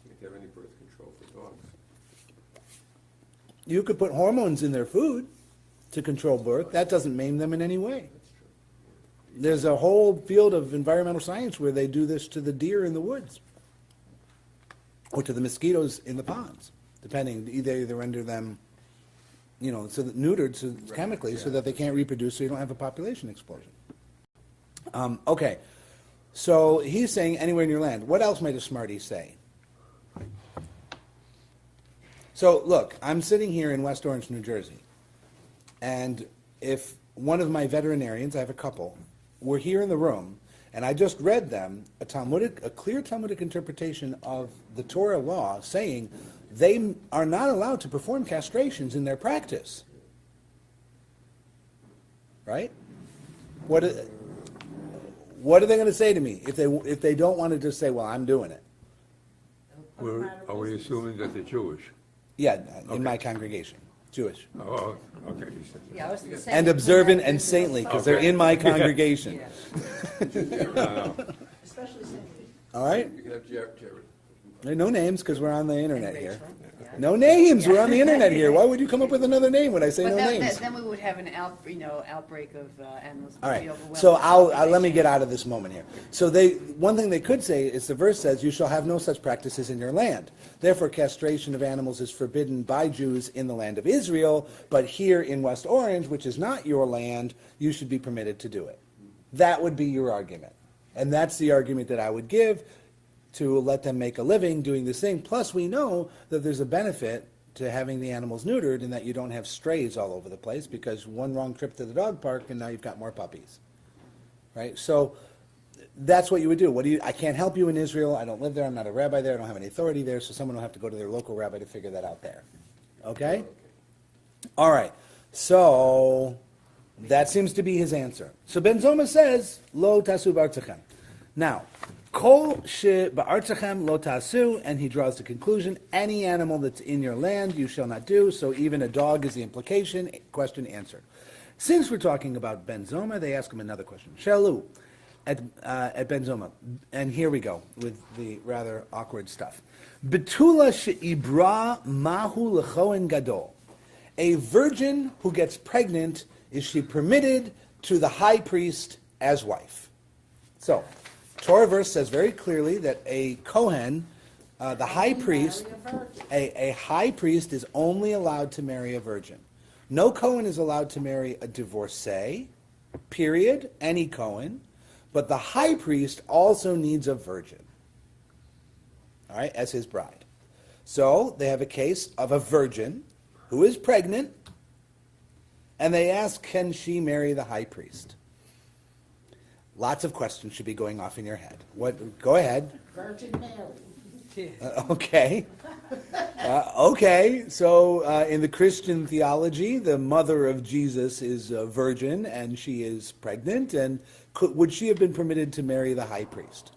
You can't have any birth control for dogs. You could put hormones in their food to control birth. That doesn't maim them in any way. There's a whole field of environmental science where they do this to the deer in the woods or to the mosquitoes in the ponds, depending. Either render them, so that neutered chemically so that they can't reproduce so you don't have a population explosion. Okay, so he's saying anywhere in your land. What else might a smarty say? So look, I'm sitting here in West Orange, New Jersey, and if one of my veterinarians, I have a couple, were here in the room, And I just read them a clear Talmudic interpretation of the Torah law saying they are not allowed to perform castrations in their practice. Right? What are they going to say to me if they don't want to just say, well, I'm doing it? Are we assuming that they're Jewish? Yeah, in my congregation. Jewish. Oh, okay. You said Yeah, I was gonna say And that observant when and that- saintly, because they're in my congregation. Yeah. Especially Sandy. All right? You can have Jared. No names, because we're on the internet And here. Rachel, yeah. No names, we're on the internet here. Why would you come up with another name when I say But no then, names? then we would have an outbreak of animals. All would right, be overwhelmed so with let me get population. out of this moment here. So one thing they could say is the verse says, you shall have no such practices in your land. Therefore, castration of animals is forbidden by Jews in the land of Israel, but here in West Orange, which is not your land, you should be permitted to do it. That would be your argument. And that's the argument that I would give to let them make a living doing this thing. Plus, we know that there's a benefit to having the animals neutered in that you don't have strays all over the place, because one wrong trip to the dog park and now you've got more puppies. Right? So that's what you would do. I can't help you in Israel. I don't live there. I'm not a rabbi there. I don't have any authority there. So someone will have to go to their local rabbi to figure that out there. Okay? All right. So that seems to be his answer. So Ben Zoma says, Lo tasu b'artzachem. Now, Kol she ba'artzachem lo tasu, and he draws the conclusion, any animal that's in your land you shall not do. So even a dog is the implication. Question answered. Since we're talking about Ben Zoma, they ask him another question. Shalu at Ben Zoma. And here we go with the rather awkward stuff. Betula she'ibra mahu lechoen gadol. A virgin who gets pregnant, is she permitted to the high priest as wife? So, Torah verse says very clearly that a Kohen, the high priest, a high priest is only allowed to marry a virgin. No Kohen is allowed to marry a divorcee, period, any Kohen, but the high priest also needs a virgin, all right, as his bride. So they have a case of a virgin who is pregnant, and they ask, can she marry the high priest? Lots of questions should be going off in your head. Go ahead. Virgin Mary. Okay. Okay. So in the Christian theology, the mother of Jesus is a virgin, and she is pregnant. And would she have been permitted to marry the high priest?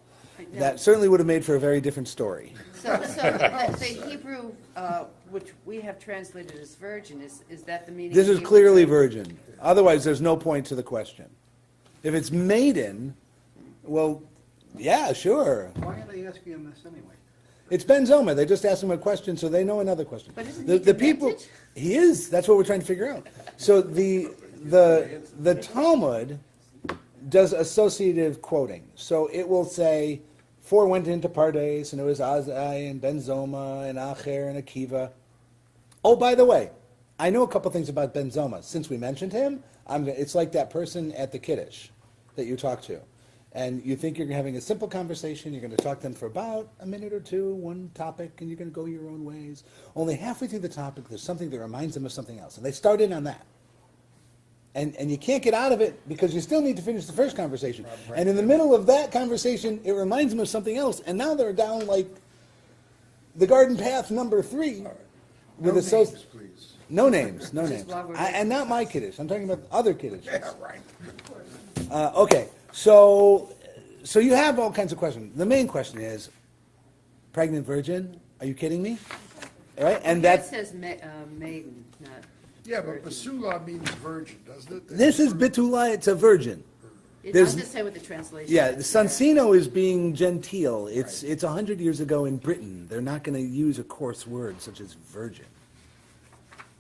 No. That certainly would have made for a very different story. So the Hebrew, which we have translated as virgin, is that the meaning? This of is Hebrew clearly term? virgin. Otherwise, there's no point to the question. If it's maiden, well, yeah, sure. Why are they asking him this anyway? It's Ben Zoma. They just asked him a question, so they know another question. But isn't the he people, demented? he is. That's what we're trying to figure out. So the Talmud does associative quoting. So it will say, 4 went into Pardes, and it was Azai and Ben Zoma and Acher and Akiva. Oh, by the way, I know a couple things about Ben Zoma. Since we mentioned him, it's like that person at the Kiddush that you talk to. And you think you're having a simple conversation, you're going to talk to them for about a minute or two, one topic, and you're going to go your own ways. Only halfway through the topic, there's something that reminds them of something else. And they start in on that. And you can't get out of it because you still need to finish the first conversation. And in the middle of that conversation, it reminds them of something else. And now they're down like the garden path number 3. No With names, please. No names, no names. while we're And not my Kiddush. I'm talking about other Kiddush. Yeah, right. Okay, so you have all kinds of questions. The main question is, pregnant virgin? Are you kidding me? All right, and That that's says maiden, not. Yeah, but basula means virgin, doesn't it? this is bitula. It's a virgin. I'm There's- just saying what the translation. Yeah, is. Sansino is being genteel. It's 100 years ago in Britain. They're not going to use a coarse word such as virgin.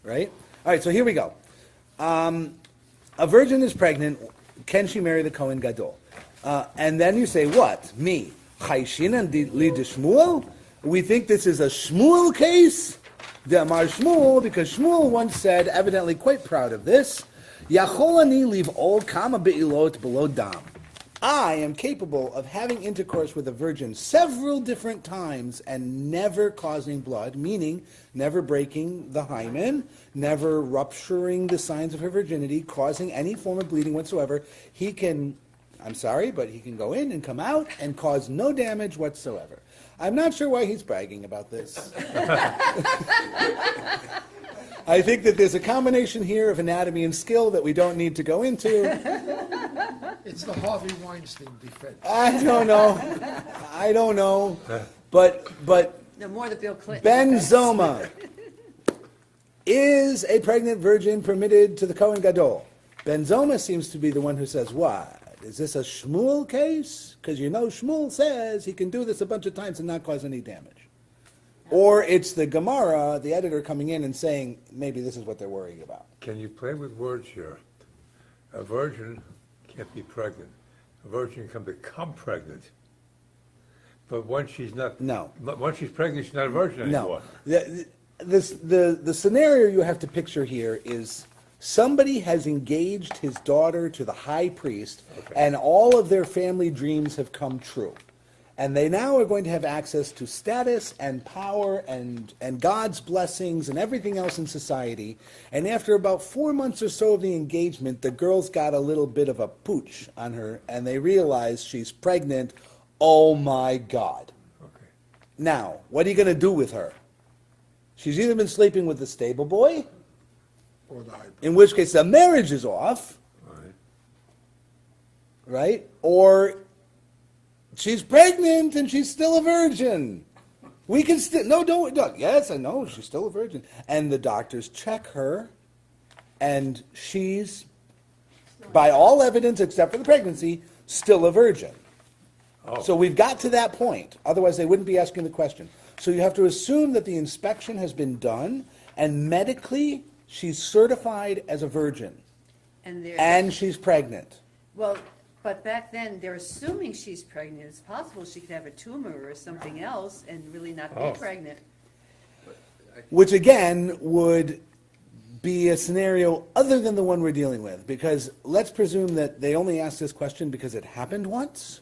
Right? All right, so here we go. A virgin is pregnant. Can she marry the Kohen Gadol? And then you say, what? Me? Chayshinan li de Shmuel? We think this is a Shmuel case? The Amar Shmuel, because Shmuel once said, evidently quite proud of this, Yachol ani leave all kama be'ilot below dam. I am capable of having intercourse with a virgin several different times and never causing blood, meaning never breaking the hymen, never rupturing the signs of her virginity, causing any form of bleeding whatsoever. He can I'm sorry, but he can go in and come out and cause no damage whatsoever. I'm not sure why he's bragging about this. I think that there's a combination here of anatomy and skill that we don't need to go into. It's the Harvey Weinstein defense. I don't know. But No more than Bill Clinton. Ben-Zoma. Is a pregnant virgin permitted to the Kohen Gadol? Ben-Zoma seems to be the one who says, what? Is this a Shmuel case? Because Shmuel says he can do this a bunch of times and not cause any damage. Or it's the Gemara, the editor, coming in and saying, maybe this is what they're worrying about. Can you play with words here? A virgin can't be pregnant. A virgin can become pregnant. But once she's not... No. Once she's pregnant, she's not a virgin anymore. No. The scenario you have to picture here is somebody has engaged his daughter to the high priest, and all of their family dreams have come true. And they now are going to have access to status and power and God's blessings and everything else in society. And after about 4 months or so of the engagement, the girl's got a little bit of a pooch on her, and they realize she's pregnant. Oh my God. Okay. Now, what are you going to do with her? She's either been sleeping with the stable boy, Or the hybrid. in which case the marriage is off, All right. right? Or she's pregnant and she's still a virgin. We can still, no, don't, yes, I know, she's still a virgin. And the doctors check her, and she's, by all evidence except for the pregnancy, still a virgin. Oh. So we've got to that point. Otherwise, they wouldn't be asking the question. So you have to assume that the inspection has been done, and medically, she's certified as a virgin, and she's pregnant. Well, but back then, they're assuming she's pregnant. It's possible she could have a tumor or something else and really not Oh. be pregnant. Which again would be a scenario other than the one we're dealing with, because let's presume that they only asked this question because it happened once,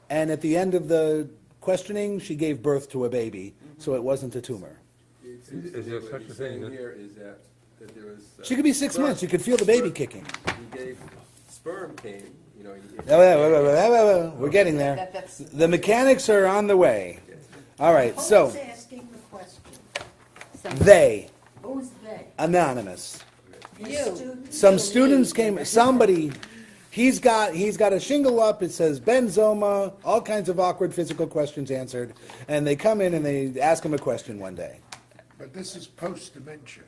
and at the end of the questioning, she gave birth to a baby, so it wasn't a tumor. Is there such a thing that- Here is that there was... She could be 6 months, you could feel the baby kicking. He gave, sperm came, We're getting there. That's- The mechanics are on the way. All right, so Who's asking the question? they, Who's they? anonymous. You. Students? Some students came, somebody, he's got a shingle up, it says Ben-Zoma, all kinds of awkward physical questions answered, and they come in and they ask him a question one day. But this is post-dementia.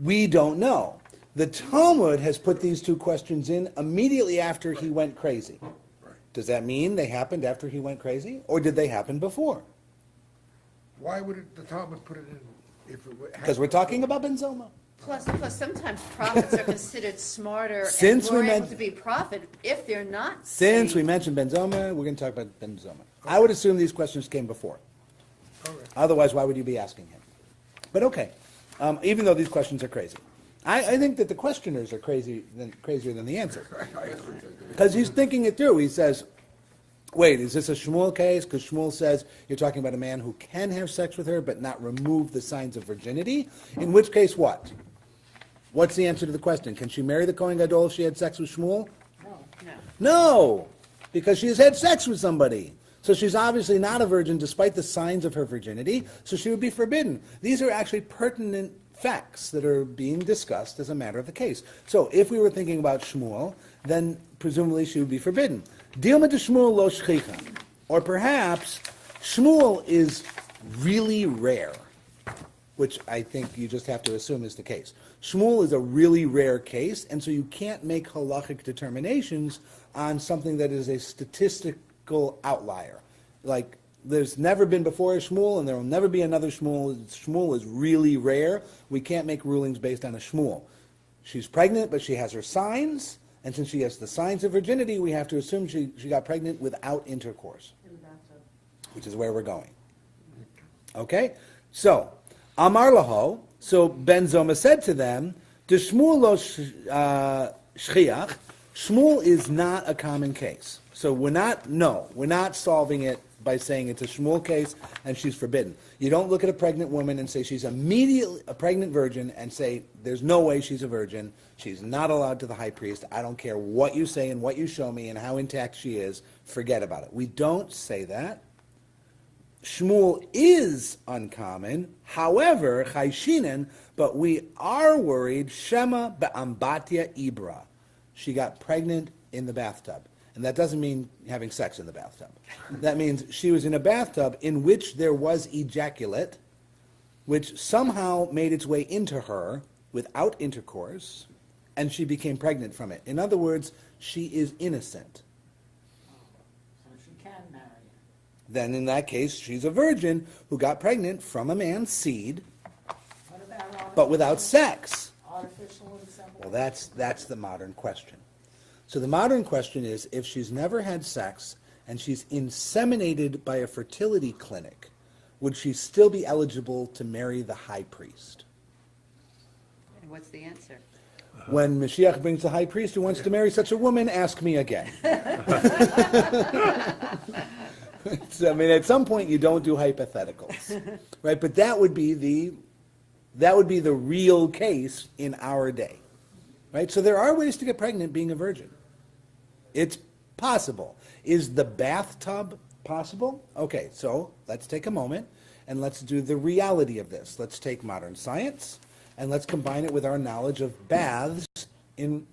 We don't know. The Talmud has put these two questions in immediately after he went crazy. Right. Does that mean they happened after he went crazy, or did they happen before? Why would the Talmud put it in if it would? Because we're talking about Ben-Zoma. Plus, sometimes prophets are considered smarter Since and we more able meant- to be prophet if they're not. Since we saved. mentioned Ben-Zoma, we're going to talk about Ben-Zoma. I would assume these questions came before. All right. Otherwise, why would you be asking him? But okay, even though these questions are crazy. I think that the questioners are crazier than the answer. Because he's thinking it through. He says, wait, is this a Shmuel case? Because Shmuel says you're talking about a man who can have sex with her but not remove the signs of virginity. In which case, what? What's the answer to the question? Can she marry the Kohen Gadol if she had sex with Shmuel? No. No, because she has had sex with somebody. So she's obviously not a virgin despite the signs of her virginity, so she would be forbidden. These are actually pertinent facts that are being discussed as a matter of the case. So if we were thinking about Shmuel, then presumably she would be forbidden. Dilma de Shmuel lo shchicha. Or perhaps Shmuel is really rare, which I think you just have to assume is the case. Shmuel is a really rare case, and so you can't make halachic determinations on something that is a statistical outlier. Like, there's never been before a Shmuel, and there will never be another Shmuel. Shmuel is really rare. We can't make rulings based on a Shmuel. She's pregnant, but she has her signs, and since she has the signs of virginity, we have to assume she got pregnant without intercourse, which is where we're going. Okay? So, Amar Laho, so Ben-Zoma said to them, De Shmuel lo shchiach, Shmuel is not a common case. So we're not solving it by saying it's a Shmuel case and she's forbidden. You don't look at a pregnant woman and say she's immediately a pregnant virgin and say there's no way she's a virgin. She's not allowed to the high priest. I don't care what you say and what you show me and how intact she is. Forget about it. We don't say that. Shmuel is uncommon, however, Chayshinen, but we are worried, Shema be'ambatya ibra. She got pregnant in the bathtub. And that doesn't mean having sex in the bathtub. That means she was in a bathtub in which there was ejaculate, which somehow made its way into her without intercourse, and she became pregnant from it. In other words, she is innocent. So she can marry. Then in that case, she's a virgin who got pregnant from a man's seed, What about but without sex. artificial insemination? Well, that's the modern question. So the modern question is, if she's never had sex and she's inseminated by a fertility clinic, would she still be eligible to marry the high priest? And what's the answer? When Mashiach brings the high priest who wants to marry such a woman, ask me again. So, I mean, at some point you don't do hypotheticals, right? But that would be the real case in our day, right? So there are ways to get pregnant being a virgin. It's possible. Is the bathtub possible? Okay, so let's take a moment and let's do the reality of this. Let's take modern science and let's combine it with our knowledge of baths in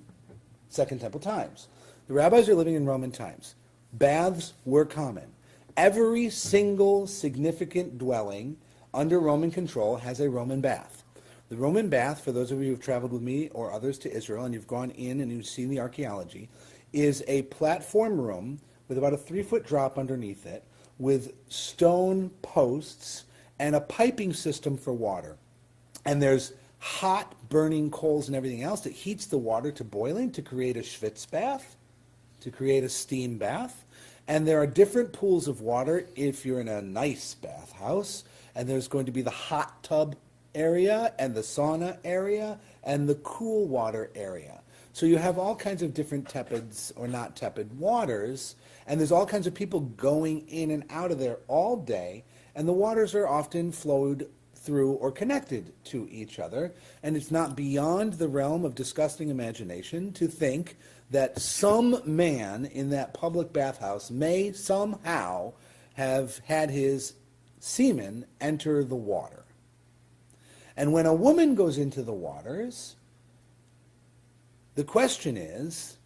Second Temple times. The rabbis are living in Roman times. Baths were common. Every single significant dwelling under Roman control has a Roman bath. The Roman bath, for those of you who have traveled with me or others to Israel and you've gone in and you've seen the archaeology, is a platform room with about a 3-foot drop underneath it, with stone posts and a piping system for water. And there's hot burning coals and everything else that heats the water to boiling to create a schwitz bath, to create a steam bath. And there are different pools of water if you're in a nice bathhouse. And there's going to be the hot tub area and the sauna area and the cool water area. So you have all kinds of different tepids or not tepid waters, and there's all kinds of people going in and out of there all day, and the waters are often flowed through or connected to each other, and it's not beyond the realm of disgusting imagination to think that some man in that public bathhouse may somehow have had his semen enter the water. And when a woman goes into the waters, the question is,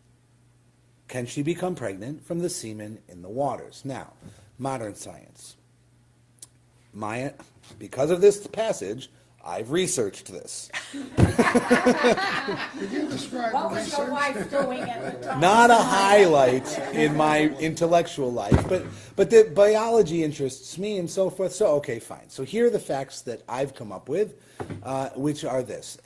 can she become pregnant from the semen in the waters? Now, modern science. Because of this passage, I've researched this. Could you describe What the was your research? wife doing at the time? Not a highlight in my intellectual life, but the biology interests me and so forth. So, okay, fine. So here are the facts that I've come up with, which are this.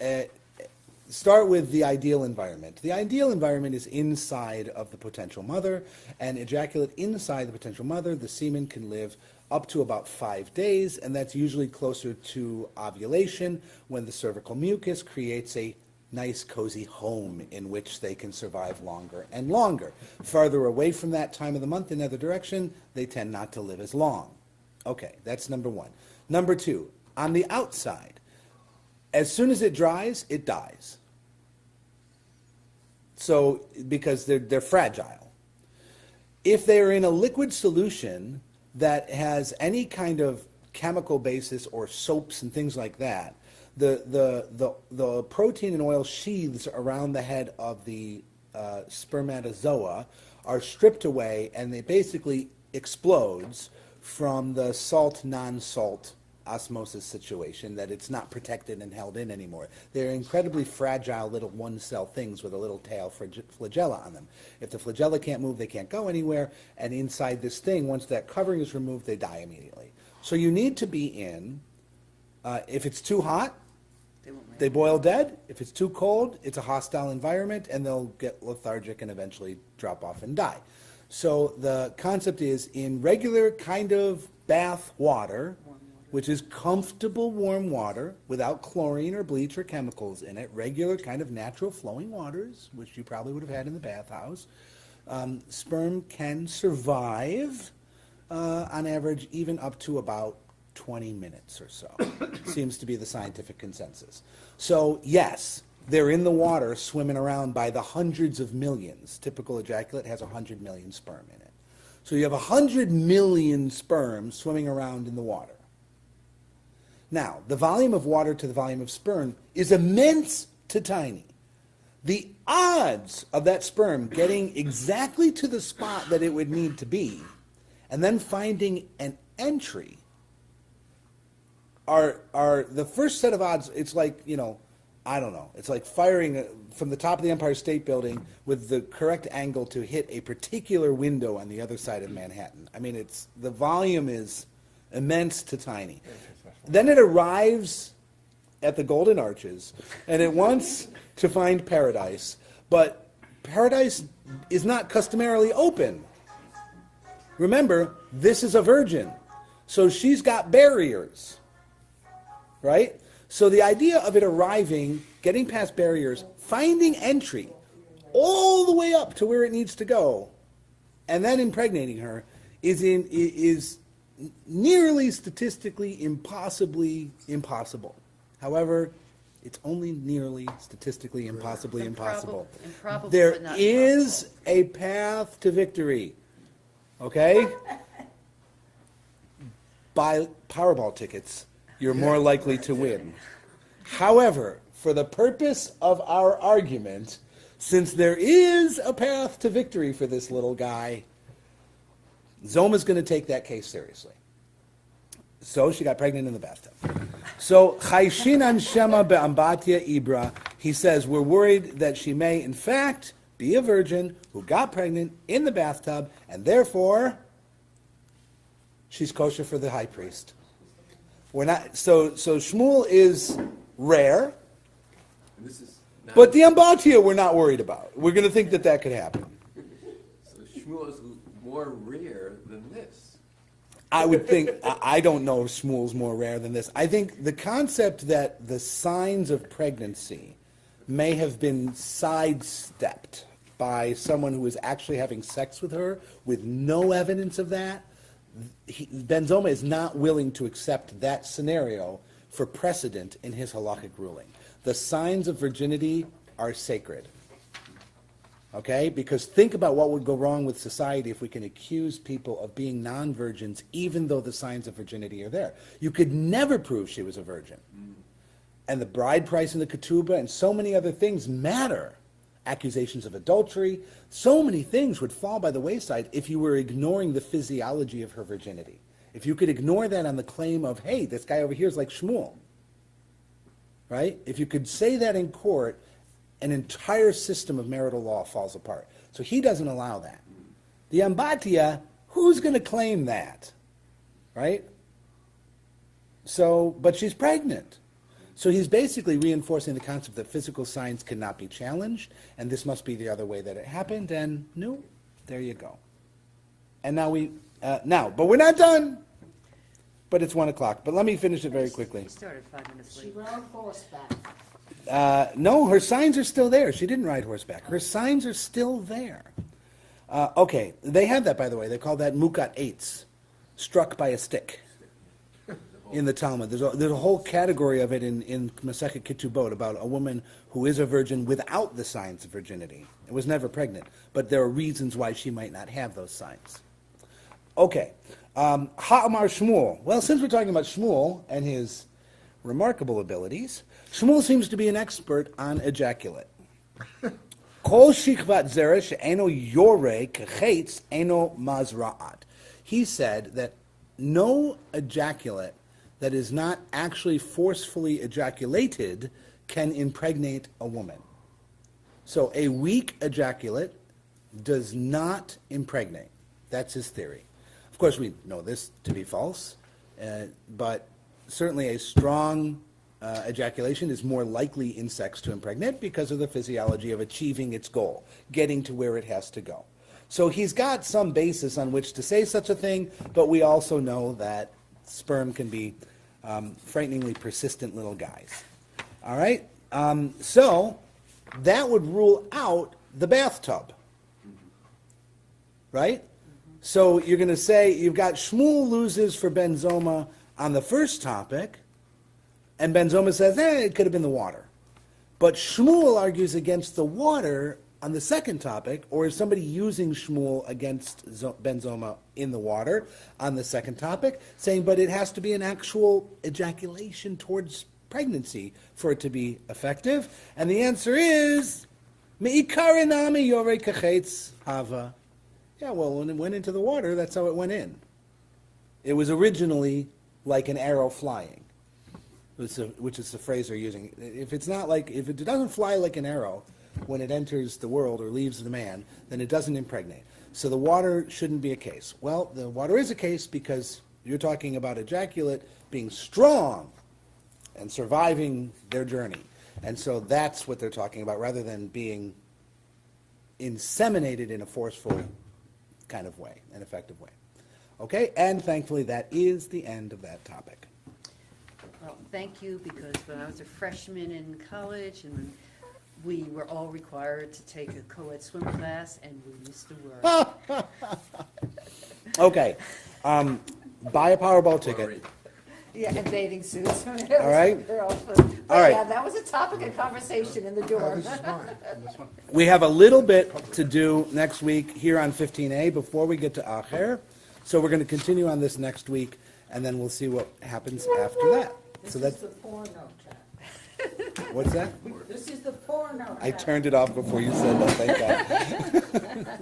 Start with the ideal environment. The ideal environment is inside of the potential mother, and ejaculate inside the potential mother. The semen can live up to about 5 days, and that's usually closer to ovulation when the cervical mucus creates a nice, cozy home in which they can survive longer and longer. Farther away from that time of the month in either direction, they tend not to live as long. Okay, that's number one. Number two, on the outside, as soon as it dries, it dies. So, because they're fragile. If they're in a liquid solution that has any kind of chemical basis or soaps and things like that, the protein and oil sheaths around the head of the spermatozoa are stripped away, and it basically explodes from the salt, non-salt osmosis situation, that it's not protected and held in anymore. They're incredibly fragile little one-cell things with a little tail flagella on them. If the flagella can't move, they can't go anywhere, and inside this thing, once that covering is removed, they die immediately. So you need to be in, if it's too hot, they boil dead. If it's too cold, it's a hostile environment, and they'll get lethargic and eventually drop off and die. So the concept is, in regular kind of bath water, which is comfortable warm water without chlorine or bleach or chemicals in it, regular kind of natural flowing waters, which you probably would have had in the bathhouse, sperm can survive, on average, even up to about 20 minutes or so. Seems to be the scientific consensus. So, yes, they're in the water swimming around by the hundreds of millions. Typical ejaculate has 100 million sperm in it. So you have 100 million sperm swimming around in the water. Now, the volume of water to the volume of sperm is immense to tiny. The odds of that sperm getting exactly to the spot that it would need to be and then finding an entry are the first set of odds. It's like, I don't know. It's like firing from the top of the Empire State Building with the correct angle to hit a particular window on the other side of Manhattan. I mean, the volume is immense to tiny. Then it arrives at the Golden Arches, and it wants to find paradise, but paradise is not customarily open. Remember, this is a virgin, so she's got barriers, right? So the idea of it arriving, getting past barriers, finding entry all the way up to where it needs to go, and then impregnating her is nearly statistically impossible. However, it's only nearly statistically impossibly impossible. Improbable, There but not is impossible. a path to victory. Okay? Buy Powerball tickets. You're more likely to win. However, for the purpose of our argument, since there is a path to victory for this little guy, Zoma's going to take that case seriously. So she got pregnant in the bathtub. So Chayshinan Shema be'ambatia Ibra, he says, we're worried that she may, in fact, be a virgin who got pregnant in the bathtub, and therefore she's kosher for the high priest. We're not. So Shmuel is rare, And this is not, but the ambatia we're not worried about. We're going to think that could happen. so Shmuel is more rare than this. I would think, I don't know if Shmuel's more rare than this. I think the concept that the signs of pregnancy may have been sidestepped by someone who was actually having sex with her with no evidence of that, Ben Zoma is not willing to accept that scenario for precedent in his halachic ruling. The signs of virginity are sacred. Okay? Because think about what would go wrong with society if we can accuse people of being non-virgins even though the signs of virginity are there. You could never prove she was a virgin. And the bride price and the ketubah and so many other things matter. Accusations of adultery, so many things would fall by the wayside if you were ignoring the physiology of her virginity. If you could ignore that on the claim of, hey, this guy over here is like Shmuel. Right? If you could say that in court, an entire system of marital law falls apart. So he doesn't allow that. The ambatia, who's going to claim that? Right? So, but she's pregnant. So he's basically reinforcing the concept that physical signs cannot be challenged, and this must be the other way that it happened, and no, there you go. And now but we're not done. But it's 1 o'clock. But let me finish it very quickly. We started 5 minutes She late. rode horseback. No, her signs are still there. She didn't ride horseback. Her signs are still there. Okay, they have that, by the way. They call that mukat eitz, struck by a stick, in the Talmud. There's a whole category of it in Masechet Ketubot about a woman who is a virgin without the signs of virginity. It was never pregnant, but there are reasons why she might not have those signs. Okay, Ha'amar Shmuel. Well, since we're talking about Shmuel and his remarkable abilities, Shmuel seems to be an expert on ejaculate. Kol shichvat zera she'eno yoreh kechetz eno mazra'at. He said that no ejaculate that is not actually forcefully ejaculated can impregnate a woman. So a weak ejaculate does not impregnate. That's his theory. Of course, we know this to be false, but certainly a strong ejaculation is more likely in sex to impregnate because of the physiology of achieving its goal, getting to where it has to go. So he's got some basis on which to say such a thing, but we also know that sperm can be frighteningly persistent little guys. All right? So that would rule out the bathtub. right? So you're going to say you've got Shmuel loses for Ben Zoma on the first topic, and Ben Zoma says, it could have been the water. But Shmuel argues against the water on the second topic, or is somebody using Shmuel against Ben Zoma in the water on the second topic, saying, but it has to be an actual ejaculation towards pregnancy for it to be effective? And the answer is, Me'ikarinami yorei kachetz hava. Yeah, well, when it went into the water, that's how it went in. It was originally like an arrow flying, which is the phrase they're using. If it doesn't fly like an arrow when it enters the world or leaves the man, then it doesn't impregnate. So the water shouldn't be a case. Well, the water is a case because you're talking about ejaculate being strong and surviving their journey. And so that's what they're talking about, rather than being inseminated in a forceful kind of way, an effective way. Okay, and thankfully that is the end of that topic. Well, thank you, because when I was a freshman in college, and we were all required to take a co-ed swim class, and we used to work. Okay, buy a Powerball ticket. Yeah, and bathing suits. All right. All right. Yeah, that was a topic of conversation in the dorm. This is mine. We have a little bit to do next week here on 15A before we get to Acher. So we're going to continue on this next week, and then we'll see what happens after that. So This is that's, the porno chat. what's that? This is the porno chat. I turned it off before you said that, thank God.